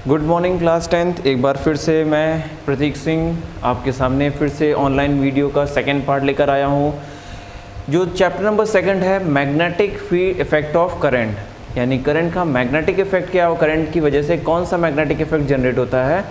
Good morning class 10th। एक बार फिर से मैं प्रतीक सिंह आपके सामने फिर से ऑनलाइन वीडियो का सेकंड पार्ट लेकर आया हूँ। जो चैप्टर नंबर 2 है magnetic field effect of current, यानी करंट का मैग्नेटिक इफेक्ट क्या हो, करंट की वजह से कौन सा मैग्नेटिक इफेक्ट जनरेट होता है,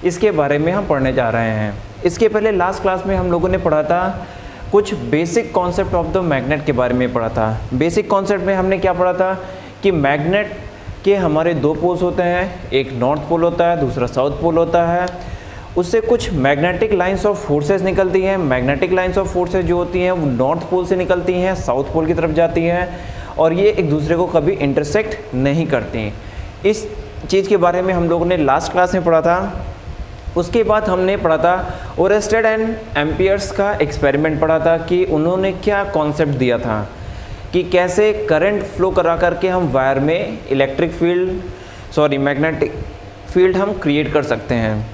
इसके बारे में हम पढ़ने जा रहे हैं। इसके पहले लास्ट क्लास में हम लोगों ने पढ़ा था कुछ basic concept of the magnet के बारे में पढ़ा था। बेसिक कॉन्सेप्ट में हमने क्या पढ़ा था कि मैग्नेट के हमारे दो पोल्स होते हैं, एक नॉर्थ पोल होता है, दूसरा साउथ पोल होता है। उससे कुछ मैग्नेटिक लाइंस ऑफ फोर्सेस निकलती हैं। मैग्नेटिक लाइंस ऑफ फोर्सेस जो होती हैं वो नॉर्थ पोल से निकलती हैं, साउथ पोल की तरफ जाती हैं, और ये एक दूसरे को कभी इंटरसेक्ट नहीं करती। इस चीज़ के बारे में हम लोगों ने लास्ट क्लास में पढ़ा था। उसके बाद हमने पढ़ा था ओरेस्टेड एंड एम्पियर्स का एक्सपेरिमेंट पढ़ा था कि उन्होंने क्या कॉन्सेप्ट दिया था कि कैसे करंट फ्लो करा करके हम वायर में मैग्नेटिक फील्ड हम क्रिएट कर सकते हैं।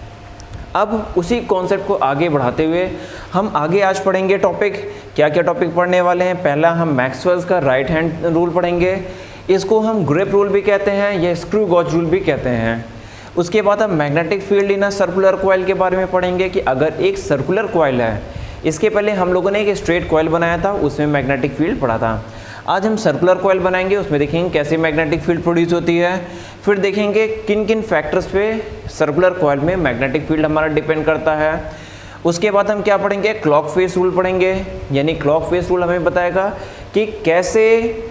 अब उसी कॉन्सेप्ट को आगे बढ़ाते हुए हम आगे आज पढ़ेंगे टॉपिक। क्या क्या टॉपिक पढ़ने वाले हैं? पहला हम मैक्सवेल्स का राइट हैंड रूल पढ़ेंगे, इसको हम ग्रिप रूल भी कहते हैं या स्क्रू गॉज रूल भी कहते हैं। उसके बाद हम magnetic field in a circular coil के बारे में पढ़ेंगे कि अगर एक सर्कुलर कॉइल है, इसके पहले हम लोगों ने एक स्ट्रेट कॉइल बनाया था, उसमें मैग्नेटिक फील्ड पढ़ा था। आज हम सर्कुलर कॉइल बनाएंगे, उसमें देखेंगे कैसे मैग्नेटिक फील्ड प्रोड्यूस होती है। फिर देखेंगे किन किन फैक्टर्स पे सर्कुलर कॉइल में मैग्नेटिक फील्ड हमारा डिपेंड करता है। उसके बाद हम क्या पढ़ेंगे? क्लॉक फेस रूल पढ़ेंगे, यानी क्लॉक फेस रूल हमें बताएगा कि कैसे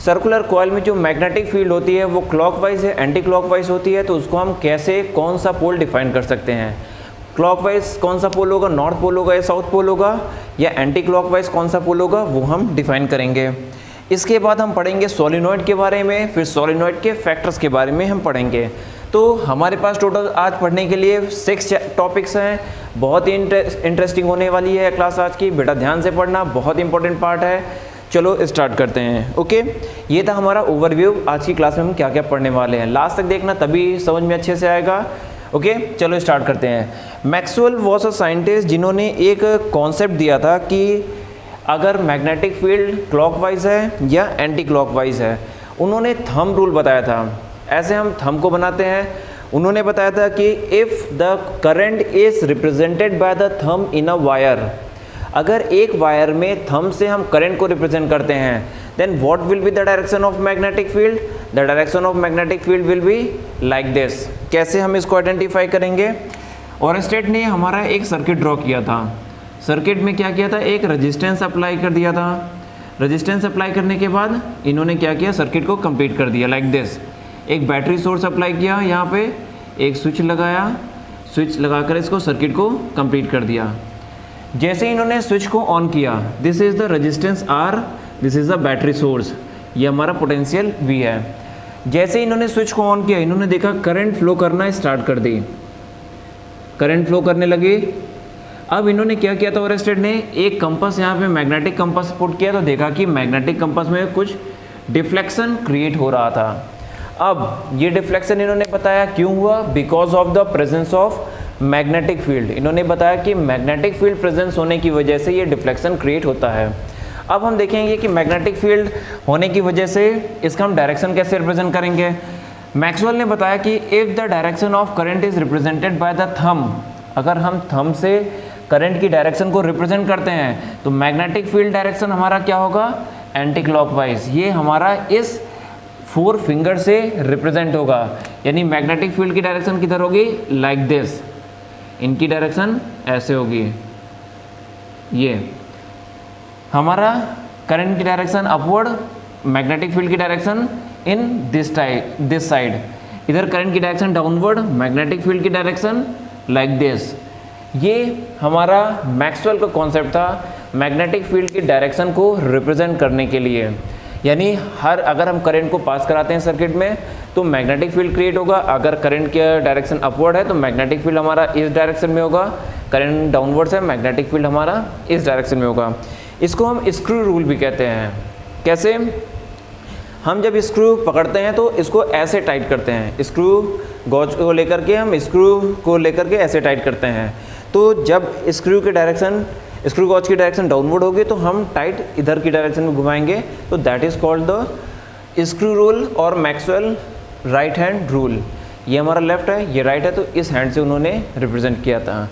सर्कुलर कॉइल में जो मैग्नेटिक फील्ड होती है वो क्लॉकवाइज है, एंटी क्लॉकवाइज होती है, तो उसको हम कैसे कौन सा पोल डिफाइन कर सकते हैं। क्लॉकवाइज कौन सा पोल होगा, नॉर्थ पोल होगा या साउथ पोल होगा, या एंटी क्लॉकवाइज कौन सा पोल होगा, वो हम डिफाइन करेंगे। इसके बाद हम पढ़ेंगे सोलेनॉइड के बारे में, फिर सोलेनॉइड के फैक्टर्स के बारे में हम पढ़ेंगे। तो हमारे पास टोटल आज पढ़ने के लिए 6 टॉपिक्स हैं। बहुत ही इंटरेस्टिंग होने वाली है क्लास आज की, बेटा ध्यान से पढ़ना, बहुत इंपॉर्टेंट पार्ट है। चलो स्टार्ट करते हैं। ओके, ये था हमारा ओवरव्यू। आज की क्लास में हम क्या क्या पढ़ने वाले हैं, लास्ट तक देखना, तभी समझ में अच्छे से आएगा। ओके, चलो स्टार्ट करते हैं। मैक्सवेल वॉज अ साइंटिस्ट जिन्होंने एक कॉन्सेप्ट दिया था कि अगर मैग्नेटिक फील्ड क्लॉकवाइज है या एंटी क्लॉकवाइज है। उन्होंने थंब रूल बताया था, ऐसे हम थंब को बनाते हैं। उन्होंने बताया था कि if the current is represented by the thumb in a wire, अगर एक वायर में थंब से हम करंट को रिप्रेजेंट करते हैं, then what will be the direction of magnetic field? The direction of magnetic field will be like this. कैसे हम इसको आइडेंटिफाई करेंगे? ओरेस्टेड ने हमारा एक सर्किट ड्रॉ किया था। सर्किट में क्या किया था? एक रेजिस्टेंस अप्लाई कर दिया था। रेजिस्टेंस अप्लाई करने के बाद इन्होंने क्या किया? सर्किट को कंप्लीट कर दिया लाइक दिस। एक बैटरी सोर्स अप्लाई किया, यहाँ पे एक स्विच लगाया, स्विच लगाकर इसको सर्किट को कंप्लीट कर दिया। जैसे इन्होंने स्विच को ऑन किया, this is the resistance R, this is the battery source, ये हमारा पोटेंशियल V है। जैसे इन्होंने स्विच को ऑन किया, इन्होंने देखा करंट फ्लो करना स्टार्ट कर दी, करंट फ्लो करने लगी। अब इन्होंने क्या किया था? ओरेस्टेड ने एक कंपास यहाँ पे मैग्नेटिक कंपास पुट किया, तो देखा कि मैग्नेटिक कंपास में कुछ डिफ्लेक्शन क्रिएट हो रहा था। अब ये डिफ्लेक्शन इन्होंने बताया क्यों हुआ? Because of the presence of magnetic field. इन्होंने बताया कि मैग्नेटिक फील्ड प्रेजेंस होने की वजह से ये डिफ्लेक्शन क्रिएट होता है। अब हम देखेंगे कि मैग्नेटिक फील्ड होने की वजह से इसका हम डायरेक्शन कैसे रिप्रेजेंट करेंगे। मैक्सवेल ने बताया कि if the direction of current is represented by the thumb, अगर हम थंब से करंट की डायरेक्शन को रिप्रेजेंट करते हैं तो मैग्नेटिक फील्ड डायरेक्शन हमारा क्या होगा? Anti clockwise. ये हमारा इस 4 फिंगर से रिप्रेजेंट होगा, यानी मैग्नेटिक फील्ड की डायरेक्शन किधर होगी? Like this. इनकी डायरेक्शन ऐसे होगी। ये हमारा करंट की डायरेक्शन अपवर्ड, मैग्नेटिक फील्ड की डायरेक्शन इन दिस साइड। इधर करंट की डायरेक्शन डाउनवर्ड, मैग्नेटिक फील्ड की डायरेक्शन लाइक दिस। ये हमारा मैक्सवेल का कॉन्सेप्ट था मैग्नेटिक फील्ड की डायरेक्शन को रिप्रेजेंट करने के लिए। यानी अगर हम करंट को पास कराते हैं सर्किट में तो मैग्नेटिक फील्ड क्रिएट होगा। अगर करंट की डायरेक्शन अपवर्ड है तो मैग्नेटिक फील्ड हमारा इस डायरेक्शन में होगा, करंट डाउनवर्ड है मैग्नेटिक फील्ड हमारा इस डायरेक्शन में होगा। इसको हम स्क्रू रूल भी कहते हैं। कैसे? हम जब स्क्रू पकड़ते हैं तो इसको ऐसे टाइट करते हैं, स्क्रू गॉज को लेकर के हम स्क्रू को लेकर के ऐसे टाइट करते हैं। तो जब स्क्रू गॉज की डायरेक्शन डाउनवर्ड होगी तो हम टाइट इधर की डायरेक्शन में घुमाएंगे, तो that is called the screw rule और मैक्सवेल राइट हैंड रूल। ये हमारा लेफ्ट है, ये राइट है, तो इस हैंड से उन्होंने रिप्रेजेंट किया था।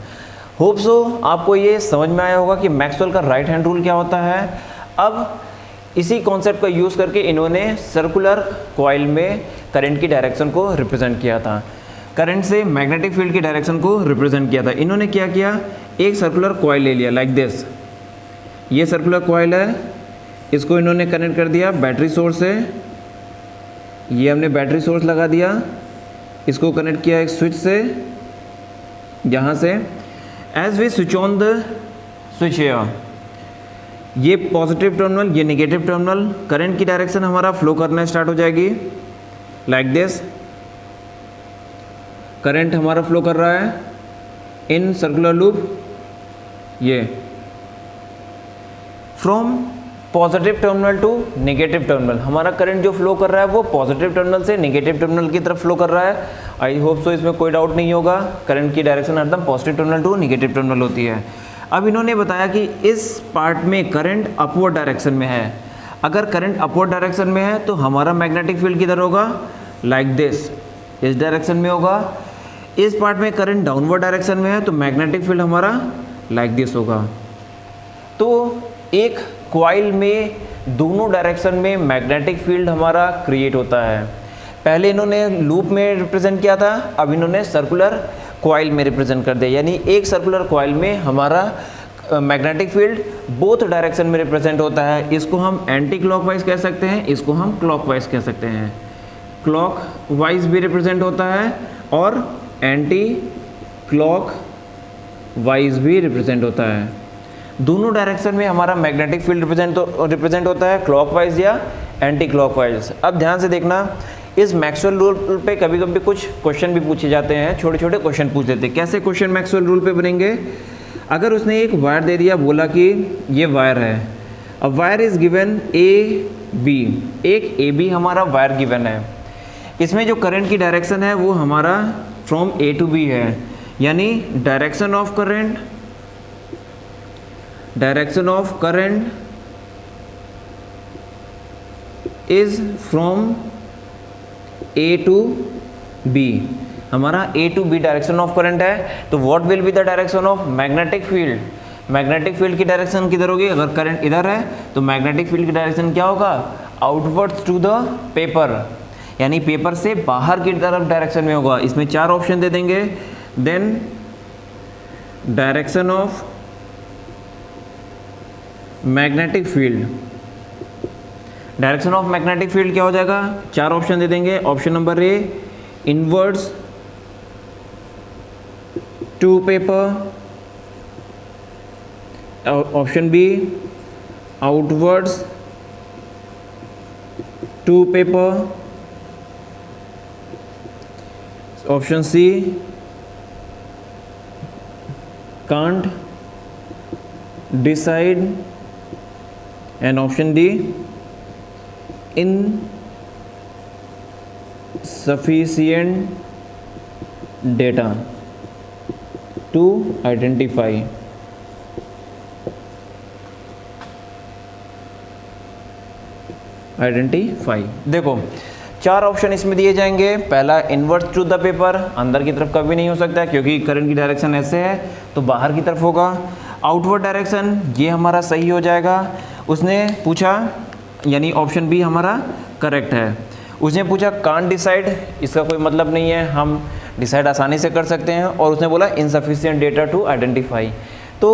होप सो आपको ये समझ में आया होगा कि मैक्सवेल का राइट हैंड रूल क्या होता है। अब इसी कॉन्सेप्ट का यूज़ करके इन्होंने सर्कुलर कॉइल में करंट की डायरेक्शन को रिप्रेजेंट किया था, करंट से मैग्नेटिक फील्ड की डायरेक्शन को रिप्रेजेंट किया था। इन्होंने क्या किया, एक सर्कुलर कॉइल ले लिया लाइक दिस, ये सर्कुलर कॉइल है, इसको इन्होंने कनेक्ट कर दिया बैटरी सोर्स से, ये हमने बैटरी सोर्स लगा दिया, इसको कनेक्ट किया एक स्विच से, यहाँ से as we switch on the switch air, ये पॉजिटिव टर्मिनल, ये नेगेटिव टर्मिनल, करंट की डायरेक्शन हमारा फ्लो करना स्टार्ट हो जाएगी लाइक दिस। करंट हमारा फ्लो कर रहा है इन सर्कुलर लूप, ये from positive terminal to negative terminal, हमारा करंट जो फ्लो कर रहा है वो पॉजिटिव टर्मिनल से नेगेटिव टर्मिनल की तरफ फ्लो कर रहा है। आई होप सो इसमें कोई डाउट नहीं होगा, करंट की डायरेक्शन हरदम positive terminal to negative terminal होती है। अब इन्होंने बताया कि इस पार्ट में करंट अपवर्ड डायरेक्शन में है, अगर करंट अपवर्ड डायरेक्शन में है तो हमारा मैग्नेटिक फील्ड किधर होगा, लाइक दिस, इस डायरेक्शन में होगा। इस पार्ट में करंट डाउनवर्ड डायरेक्शन में है तो मैग्नेटिक फील्ड हमारा लाइक दिस होगा। तो एक कॉइल में दोनों डायरेक्शन में मैग्नेटिक फील्ड हमारा क्रिएट होता है। पहले इन्होंने लूप में रिप्रेजेंट किया था, अब इन्होंने सर्कुलर कॉइल में रिप्रेजेंट कर दिया, यानी एक सर्कुलर कॉइल में हमारा मैग्नेटिक फील्ड बोथ डायरेक्शन में रिप्रेजेंट होता है। इसको हम एंटी क्लॉकवाइज कह सकते हैं, इसको हम क्लॉकवाइज कह सकते हैं। क्लॉकवाइज भी रिप्रेजेंट होता है और एंटी क्लॉकवाइज भी रिप्रेजेंट होता है। दोनों डायरेक्शन में हमारा मैग्नेटिक फील्ड रिप्रेजेंट होता है, क्लॉकवाइज या एंटी क्लॉकवाइज। अब ध्यान से देखना, इस मैक्सवेल रूल पे कभी कभी कुछ क्वेश्चन भी पूछे जाते हैं, छोटे छोटे क्वेश्चन पूछ लेते हैं। कैसे क्वेश्चन मैक्सवेल रूल पे बनेंगे, अगर उसने एक वायर दे दिया, बोला कि ये वायर है, अब wire is given A B, एक ए बी हमारा वायर गिवन है, इसमें जो करंट की डायरेक्शन है वो हमारा फ्रॉम ए टू बी है, यानी direction of current is from A to B, हमारा A to B direction of current है। तो what will be the direction of magnetic field, magnetic field की डायरेक्शन किधर होगी, अगर करंट इधर है तो मैग्नेटिक फील्ड की डायरेक्शन क्या होगा, आउटवर्ड्स टू द पेपर, यानी पेपर से बाहर की तरफ डायरेक्शन में होगा। इसमें चार ऑप्शन दे देंगे, then direction of magnetic field, direction of magnetic field क्या हो जाएगा, चार ऑप्शन दे देंगे। Option number A inwards to paper, option B outwards to paper, option C can't decide, and option D insufficient data to identify। देखो चार option इसमें दिए जाएंगे। पहला इनवर्स टू द पेपर, अंदर की तरफ कभी नहीं हो सकता क्योंकि करंट की डायरेक्शन ऐसे है तो बाहर की तरफ होगा। आउटवर्ड डायरेक्शन ये हमारा सही हो जाएगा। उसने पूछा, यानी ऑप्शन बी हमारा करेक्ट है। उसने पूछा कांट डिसाइड, इसका कोई मतलब नहीं है, हम डिसाइड आसानी से कर सकते हैं। और उसने बोला इनसफिशिएंट डेटा टू आइडेंटिफाई, तो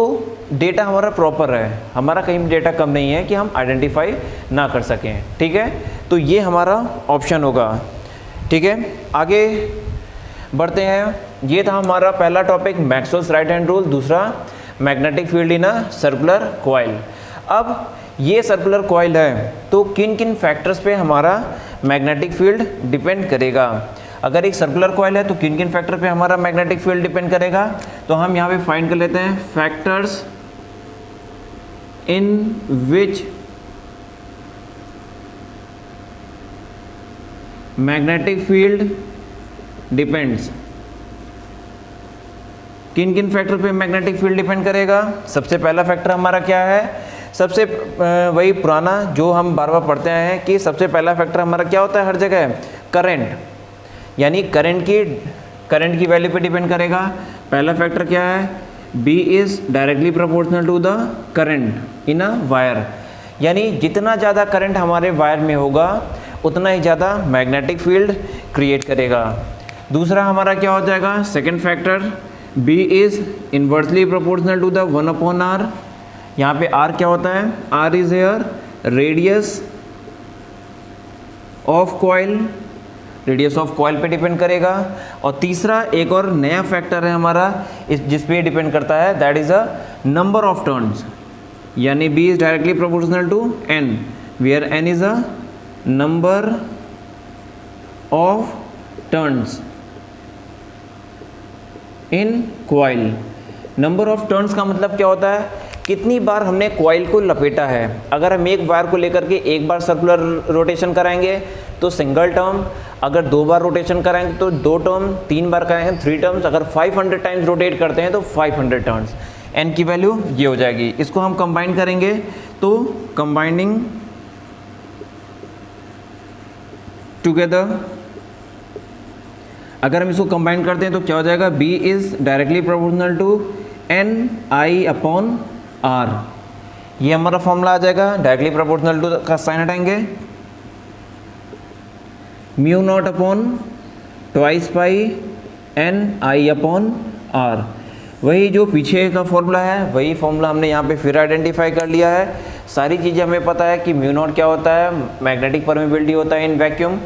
डेटा हमारा प्रॉपर है, हमारा कहीं डेटा कम नहीं है कि हम आइडेंटिफाई ना कर सकें। ठीक है, तो ये हमारा ऑप्शन होगा। ठीक है, आगे बढ़ते हैं। ये था हमारा पहला topic Maxwell's right hand rule, दूसरा magnetic field in a circular coil. अब ये सर्कुलर कॉइल है तो किन किन फैक्टर्स पे हमारा मैग्नेटिक फील्ड डिपेंड करेगा। अगर एक सर्कुलर कॉइल है तो किन किन फैक्टर पे हमारा मैग्नेटिक फील्ड डिपेंड करेगा, तो हम यहाँ पे फाइंड कर लेते हैं factors in which magnetic field depends. किन किन फैक्टर पे मैग्नेटिक फील्ड डिपेंड करेगा। सबसे पहला फैक्टर हमारा क्या है, सबसे वही पुराना जो हम बार बार पढ़ते आए हैं कि सबसे पहला फैक्टर हमारा क्या होता है हर जगह, करंट। यानी करंट की वैल्यू पे डिपेंड करेगा। पहला फैक्टर क्या है, B is directly proportional to the current in a wire, यानी जितना ज़्यादा करंट हमारे वायर में होगा उतना ही ज़्यादा मैग्नेटिक फील्ड क्रिएट करेगा। दूसरा हमारा क्या हो जाएगा, second factor, B is inversely proportional to the 1/r। यहाँ पे R क्या होता है, R is here radius of coil, radius of coil पे डिपेंड करेगा। और तीसरा एक और नया फैक्टर है हमारा जिस पे डिपेंड करता है, that is a number of turns, यानी B is directly proportional to N, where N is a number of turns in coil. Number of turns का मतलब क्या होता है, कितनी बार हमने कॉइल को लपेटा है। अगर हम एक वायर को लेकर के एक बार सर्कुलर रोटेशन कराएंगे तो सिंगल टर्म, अगर 2 बार रोटेशन कराएंगे तो 2 टर्म, 3 बार कराएंगे 3 टर्म्स, अगर 500 टाइम्स रोटेट करते हैं तो 500 टर्न्स। एन की वैल्यू ये हो जाएगी। इसको हम कंबाइन करेंगे तो कंबाइनिंग टुगेदर, अगर हम इसको कंबाइन करते हैं तो क्या हो जाएगा, B is directly proportional to NI/R। ये हमारा फॉर्मूला आ जाएगा, डायरेक्टली प्रोपोर्शनल टू का साइन हटाएंगे, μ0/2 NI/R। वही जो पीछे का फॉर्मूला है वही फॉर्मूला हमने यहाँ पे फिर आइडेंटिफाई कर लिया है। सारी चीज़ें हमें पता है कि μ0 क्या होता है, मैग्नेटिक परमेबिलिटी होता है इन वैक्यूम,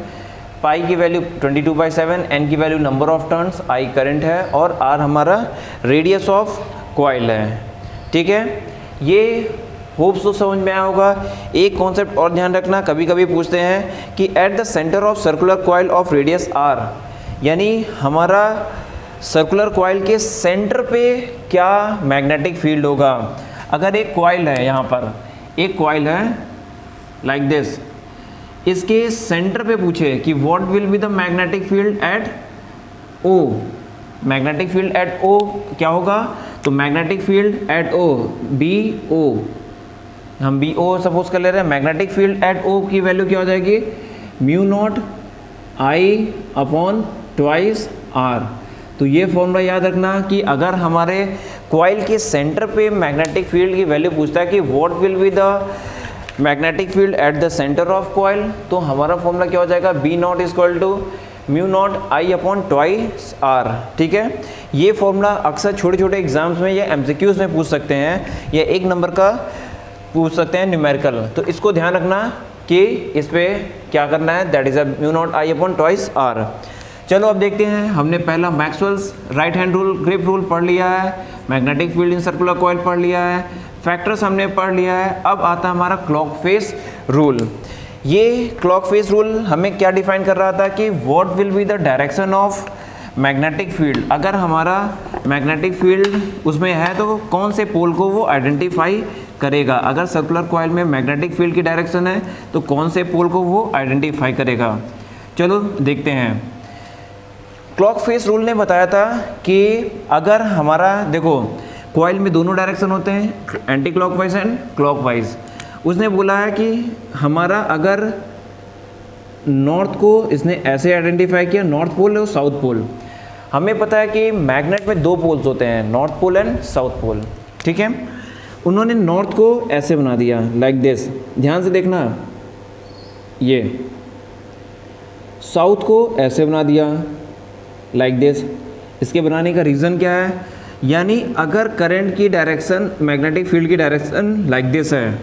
पाई की वैल्यू 22/7, एन की value number of turns, I current है और आर हमारा रेडियस ऑफ कॉइल है। ठीक है, ये होप्स तो समझ में आया होगा। एक कॉन्सेप्ट और ध्यान रखना, कभी कभी पूछते हैं कि at the centre of circular coil of radius R, यानी हमारा सर्कुलर कॉइल के सेंटर पे क्या मैग्नेटिक फील्ड होगा। अगर एक कॉइल है, यहाँ पर एक कॉइल है लाइक दिस, इसके सेंटर पे पूछे कि what will be the magnetic field at O, magnetic field at O क्या होगा, तो magnetic field at O BO, हम BO सपोज कर ले रहे हैं। मैग्नेटिक फील्ड एट O की वैल्यू क्या हो जाएगी, μ0 I/2R। तो ये फॉर्मूला याद रखना कि अगर हमारे कॉइल के सेंटर पे मैग्नेटिक फील्ड की वैल्यू पूछता है कि what will be the magnetic field at the centre of coil, तो हमारा फॉर्मूला क्या हो जाएगा, B0 इक्वल टू μ0 I/2R। ठीक है, ये फॉर्मूला अक्सर छोटे छोटे एग्जाम्स में या MCQs में पूछ सकते हैं, या 1 नंबर का पूछ सकते हैं न्यूमेरिकल। तो इसको ध्यान रखना कि इस पे क्या करना है, दैट इज़ अ μ0 I/2R। चलो अब देखते हैं, हमने पहला Maxwell's right hand rule, grip rule पढ़ लिया है, magnetic field in circular coil पढ़ लिया है, फैक्टर्स हमने पढ़ लिया है। अब आता है हमारा क्लॉक फेस रूल। ये क्लॉक फेस रूल हमें क्या डिफाइन कर रहा था कि what will be the direction of magnetic field. अगर हमारा मैग्नेटिक फील्ड उसमें है तो कौन से पोल को वो आइडेंटिफाई करेगा। अगर सर्कुलर कॉइल में मैग्नेटिक फील्ड की डायरेक्शन है तो कौन से पोल को वो आइडेंटिफाई करेगा। चलो देखते हैं। क्लॉक फेस रूल ने बताया था कि अगर हमारा देखो कॉइल में दोनों डायरेक्शन होते हैं, एंटी क्लॉकवाइज एंड क्लॉकवाइज। उसने बोला है कि हमारा अगर नॉर्थ को इसने ऐसे आइडेंटिफाई किया, नॉर्थ पोल और साउथ पोल। हमें पता है कि मैग्नेट में 2 पोल्स होते हैं, north pole and south pole. ठीक है, उन्होंने नॉर्थ को ऐसे बना दिया लाइक दिस, ध्यान से देखना, ये साउथ को ऐसे बना दिया लाइक दिस। इसके बनाने का रीज़न क्या है, यानी अगर करंट की डायरेक्शन मैग्नेटिक फील्ड की डायरेक्शन लाइक दिस है,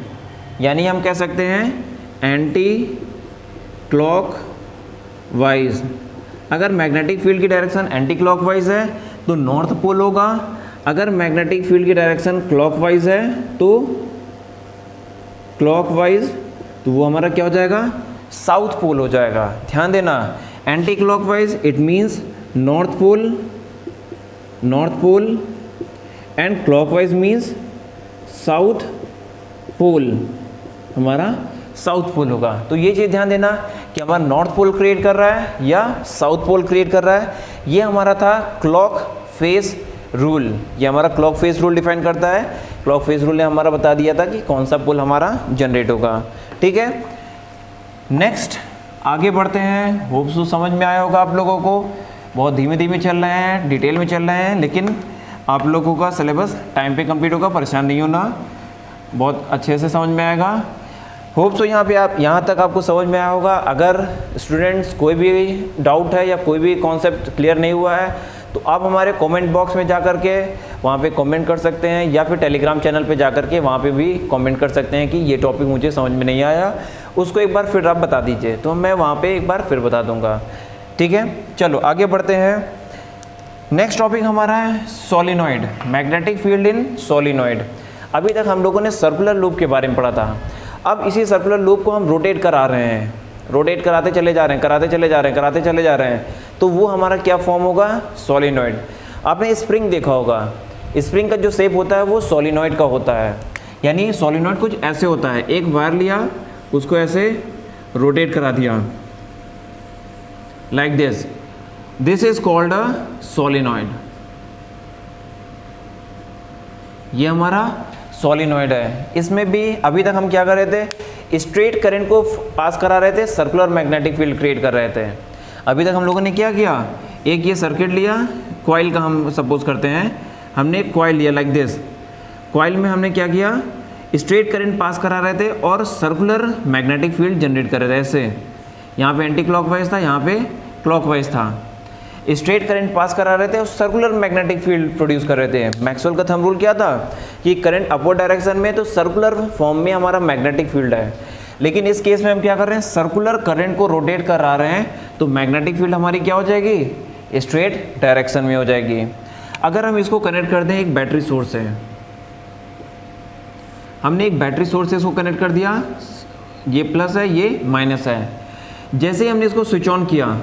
यानी हम कह सकते हैं एंटी क्लॉक वाइज। अगर मैग्नेटिक फील्ड की डायरेक्शन एंटी क्लॉक वाइज है तो नॉर्थ पोल होगा, अगर मैग्नेटिक फील्ड की डायरेक्शन क्लॉक वाइज है तो क्लॉक वाइज, तो वो हमारा क्या हो जाएगा, साउथ पोल हो जाएगा। ध्यान देना, anticlockwise it means north pole and clockwise means south pole, हमारा साउथ पोल होगा। तो ये चीज़ ध्यान देना कि हमारा नॉर्थ पोल क्रिएट कर रहा है या साउथ पोल क्रिएट कर रहा है। ये हमारा था क्लॉक फेस रूल, ये हमारा क्लॉक फेस रूल डिफाइन करता है। क्लॉक फेस रूल ने हमारा बता दिया था कि कौन सा पोल हमारा जनरेट होगा। ठीक है, नेक्स्ट आगे बढ़ते हैं। होप सो समझ में आया होगा आप लोगों को। बहुत धीमे धीमे चल रहे हैं, डिटेल में चल रहे हैं, लेकिन आप लोगों का सिलेबस टाइम पे कंप्लीट होगा, परेशान नहीं होना, बहुत अच्छे से समझ में आएगा। होप सो यहाँ तक आपको समझ में आया होगा। अगर स्टूडेंट्स कोई भी डाउट है या कोई भी कॉन्सेप्ट क्लियर नहीं हुआ है तो आप हमारे कमेंट बॉक्स में जा कर के वहाँ पे कमेंट कर सकते हैं, या फिर टेलीग्राम चैनल पे जा कर के वहाँ पे भी कमेंट कर सकते हैं कि ये टॉपिक मुझे समझ में नहीं आया, उसको एक बार फिर आप बता दीजिए, तो मैं वहाँ पे एक बार फिर बता दूँगा। ठीक है, चलो आगे बढ़ते हैं। नेक्स्ट टॉपिक हमारा है सोलिनॉइड, मैग्नेटिक फील्ड इन सोलिनॉइड। अभी तक हम लोगों ने सर्कुलर लूप के बारे में पढ़ा था। अब इसी सर्कुलर लूप को हम रोटेट करा रहे हैं, रोटेट कराते चले जा रहे हैं, कराते चले जा रहे हैं, कराते चले जा रहे हैं, तो वो हमारा क्या फॉर्म होगा? सोलिनॉइड। आपने स्प्रिंग देखा होगा, स्प्रिंग का जो शेप होता है वो सोलिनॉइड का होता है। यानी सोलिनॉइड कुछ ऐसे होता है, एक वायर लिया, उसको ऐसे रोटेट करा दिया like this, this is called a solenoid. ये हमारा सोलिनॉइड है। इसमें भी अभी तक हम क्या कर रहे थे? स्ट्रेट करंट को पास करा रहे थे, सर्कुलर मैग्नेटिक फील्ड क्रिएट कर रहे थे। अभी तक हम लोगों ने क्या किया? एक ये सर्किट लिया, कॉइल का हम सपोज करते हैं, हमने एक कॉइल लिया लाइक दिस। कॉइल में हमने क्या किया? स्ट्रेट करंट पास करा रहे थे और सर्कुलर मैग्नेटिक फील्ड जनरेट कर रहे थे। ऐसे यहाँ पे एंटी क्लॉकवाइज था, यहाँ पे क्लॉकवाइज था। स्ट्रेट करंट पास करा रहे थे और सर्कुलर मैग्नेटिक फील्ड प्रोड्यूस कर रहे थे। मैक्सवेल का थंब रूल क्या था कि करंट अपवर्ड डायरेक्शन में तो सर्कुलर फॉर्म में हमारा मैग्नेटिक फील्ड है, लेकिन इस केस में हम क्या कर रहे हैं? सर्कुलर करंट को रोटेट करा रहे हैं, तो मैग्नेटिक फील्ड हमारी क्या हो जाएगी? स्ट्रेट डायरेक्शन में हो जाएगी। अगर हम इसको कनेक्ट कर दें एक बैटरी सोर्स से, हमने एक बैटरी सोर्स से इसको कनेक्ट कर दिया, ये प्लस है, ये माइनस है। जैसे ही हमने इसको स्विच ऑन किया,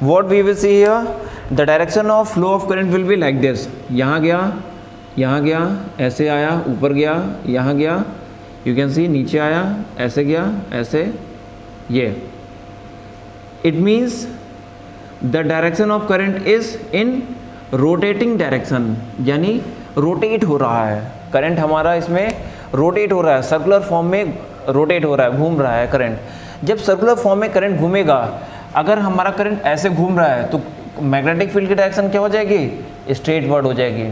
what we will see here, the direction of flow of current will be like this। यहाँ गया, ऐसे आया, ऊपर गया, यहाँ गया, you can see नीचे आया, ऐसे गया, ऐसे, ये। It means the direction of current is in rotating direction, यानी रोटेट हो रहा है करंट हमारा, इसमें रोटेट हो रहा है, सर्कुलर फॉर्म में रोटेट हो रहा है, घूम रहा है करंट। जब सर्कुलर फॉर्म में करंट घूमेगा, अगर हमारा करंट ऐसे घूम रहा है तो मैग्नेटिक फील्ड की डायरेक्शन क्या हो जाएगी? स्ट्रेट वर्ड हो जाएगी।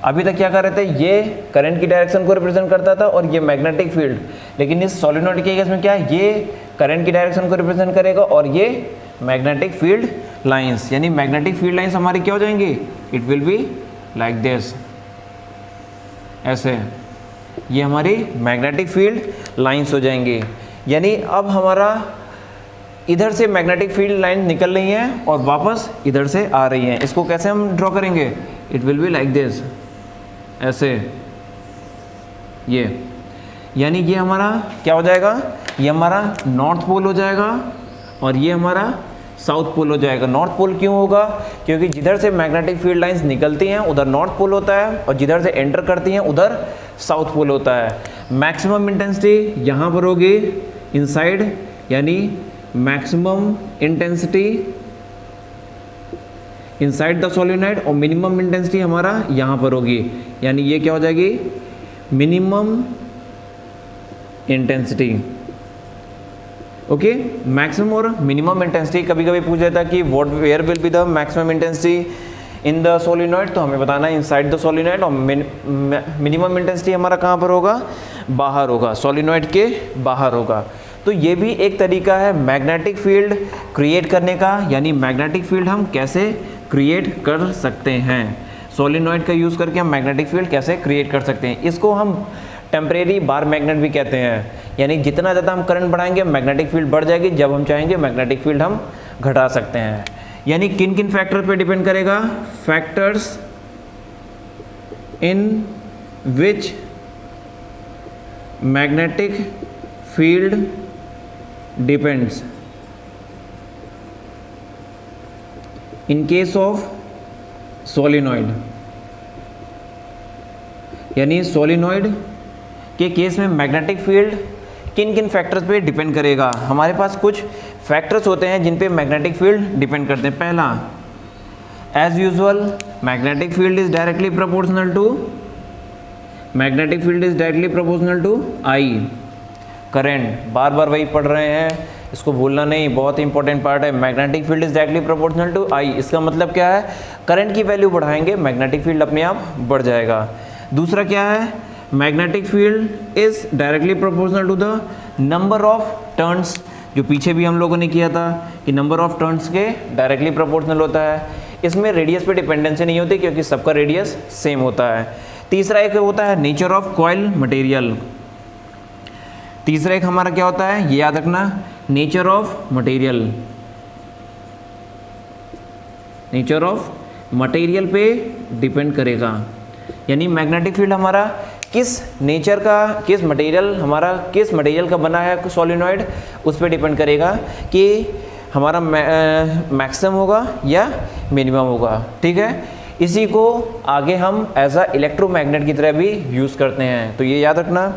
अभी तक क्या कर रहे थे? ये करंट की डायरेक्शन को रिप्रेजेंट करता था और ये मैग्नेटिक फील्ड, लेकिन इस सोलिनॉइड के केस में क्या है? ये करंट की डायरेक्शन को रिप्रेजेंट करेगा और ये मैग्नेटिक फील्ड लाइंस, यानी मैग्नेटिक फील्ड लाइंस हमारी क्या हो जाएंगी? It will be like this, ऐसे। ये हमारी मैग्नेटिक फील्ड लाइंस हो जाएंगी। यानी अब हमारा इधर से मैग्नेटिक फील्ड लाइन निकल रही है और वापस इधर से आ रही है। इसको कैसे हम ड्रॉ करेंगे? It will be like this, ऐसे, ये। यानी ये हमारा क्या हो जाएगा? ये हमारा नॉर्थ पोल हो जाएगा और ये हमारा साउथ पोल हो जाएगा। नॉर्थ पोल क्यों होगा? क्योंकि जिधर से मैग्नेटिक फील्ड लाइंस निकलती हैं उधर नॉर्थ पोल होता है और जिधर से एंटर करती हैं उधर साउथ पोल होता है। मैक्सिमम इंटेंसिटी यहाँ पर होगी इनसाइड, यानी maximum intensity inside the solenoid, और मिनिमम इंटेंसिटी हमारा यहाँ पर होगी, यानी ये क्या हो जाएगी? Minimum intensity. ओके, मैक्सिमम और मिनिमम इंटेंसिटी। कभी कभी पूछ लेता कि what where will be the maximum intensity in the solenoid, तो हमें बताना है इनसाइड द सोलिनॉइड, और मिनिमम इंटेंसिटी हमारा कहाँ पर होगा? बाहर होगा, सोलिनॉइड के बाहर होगा। तो ये भी एक तरीका है मैग्नेटिक फील्ड क्रिएट करने का, यानी मैग्नेटिक फील्ड हम कैसे क्रिएट कर सकते हैं, सोलिनॉइड का यूज़ करके हम मैग्नेटिक फील्ड कैसे क्रिएट कर सकते हैं। इसको हम टेम्परेरी बार मैग्नेट भी कहते हैं, यानी जितना ज़्यादा हम करंट बढ़ाएंगे मैग्नेटिक फील्ड बढ़ जाएगी, जब हम चाहेंगे मैग्नेटिक फील्ड हम घटा सकते हैं। यानी किन किन फैक्टर पे डिपेंड करेगा? Factors in which magnetic field depends. In case of solenoid, यानी सोलिनॉइड के केस में मैग्नेटिक फील्ड किन किन फैक्टर्स पे डिपेंड करेगा। हमारे पास कुछ फैक्टर्स होते हैं जिन पे मैग्नेटिक फील्ड डिपेंड करते हैं। पहला, as usual magnetic field is directly proportional to I current. बार बार वही पढ़ रहे हैं इसको भूलना नहीं, बहुत इंपॉर्टेंट पार्ट है। Magnetic field is directly proportional to I, इसका मतलब क्या है, करंट की वैल्यू बढ़ाएंगे मैग्नेटिक फील्ड अपने आप बढ़ जाएगा। दूसरा क्या है, magnetic field is directly proportional to the number of turns, जो पीछे भी हम लोगों ने किया था कि नंबर ऑफ टर्न्स के डायरेक्टली प्रोपोर्शनल होता है। इसमें रेडियस पे डिपेंडेंसी नहीं होती क्योंकि सबका रेडियस सेम होता है। तीसरा एक होता है नेचर ऑफ कॉइल मटेरियल, तीसरा एक हमारा क्या होता है, ये याद रखना, nature of material, nature of material पे डिपेंड करेगा। यानी मैग्नेटिक फील्ड हमारा किस नेचर का, किस मटेरियल का बना है सोलिनॉइड, उस पर डिपेंड करेगा कि हमारा मैक्सिमम होगा या मिनिमम होगा। ठीक है, इसी को आगे हम एज अ इलेक्ट्रोमैग्नेट की तरह भी यूज़ करते हैं। तो ये याद रखना,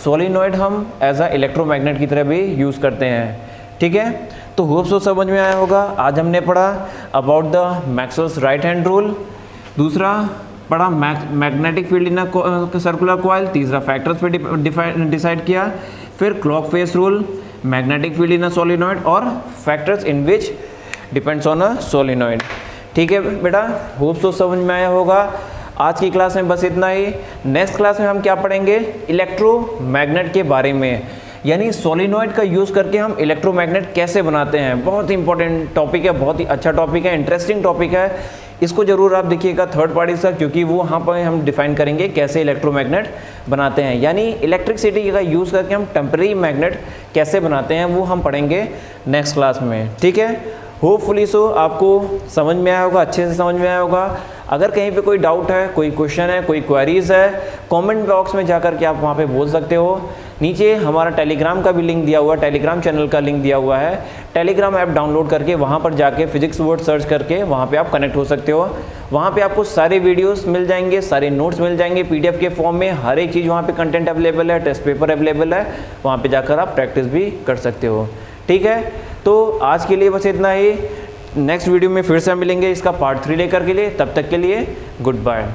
सोलिनॉइड हम एज अ इलेक्ट्रोमैग्नेट की तरह भी यूज़ करते हैं। ठीक है, तो होप सो समझ में आया होगा। आज हमने पढ़ा about the Maxwell's right hand rule, दूसरा पढ़ा magnetic field in a circular coil, तीसरा फैक्टर्स पे डिसाइड किया, फिर clock face rule, magnetic field in a solenoid और factors in which depends on a solenoid. ठीक है बेटा, होप सो समझ में आया होगा। आज की क्लास में बस इतना ही। नेक्स्ट क्लास में हम क्या पढ़ेंगे, इलेक्ट्रोमैग्नेट के बारे में, यानी सोलिनॉइड का यूज़ करके हम इलेक्ट्रोमैग्नेट कैसे बनाते हैं। बहुत ही इंपॉर्टेंट टॉपिक है, बहुत ही अच्छा टॉपिक है, इंटरेस्टिंग टॉपिक है। इसको जरूर आप देखिएगा थर्ड पार्टी से, क्योंकि वो वहाँ पर हम डिफाइन करेंगे कैसे इलेक्ट्रोमैग्नेट बनाते हैं, यानी इलेक्ट्रिसिटी का यूज़ करके हम टेम्परेरी मैग्नेट कैसे बनाते हैं, वो हम पढ़ेंगे नेक्स्ट क्लास में। ठीक है, होपफुली सो आपको समझ में आया होगा, अच्छे से समझ में आया होगा। अगर कहीं पे कोई डाउट है, कोई क्वेश्चन है, कोई क्वेरीज़ है, कमेंट बॉक्स में जाकर के आप वहाँ पे बोल सकते हो। नीचे हमारा टेलीग्राम का भी लिंक दिया हुआ है, टेलीग्राम चैनल का लिंक दिया हुआ है। टेलीग्राम ऐप डाउनलोड करके वहाँ पर जाके फिजिक्स वर्ड सर्च करके वहाँ पे आप कनेक्ट हो सकते हो। वहाँ पे आपको सारे वीडियोस मिल जाएंगे, सारे नोट्स मिल जाएंगे PDF के फॉर्म में, हर एक चीज़ वहाँ पे कंटेंट अवेलेबल है, टेस्ट पेपर अवेलेबल है, वहाँ पे जाकर आप प्रैक्टिस भी कर सकते हो। ठीक है, तो आज के लिए बस इतना ही। नेक्स्ट वीडियो में फिर से मिलेंगे इसका पार्ट 3 लेकर के लिए, तब तक के लिए गुड बाय।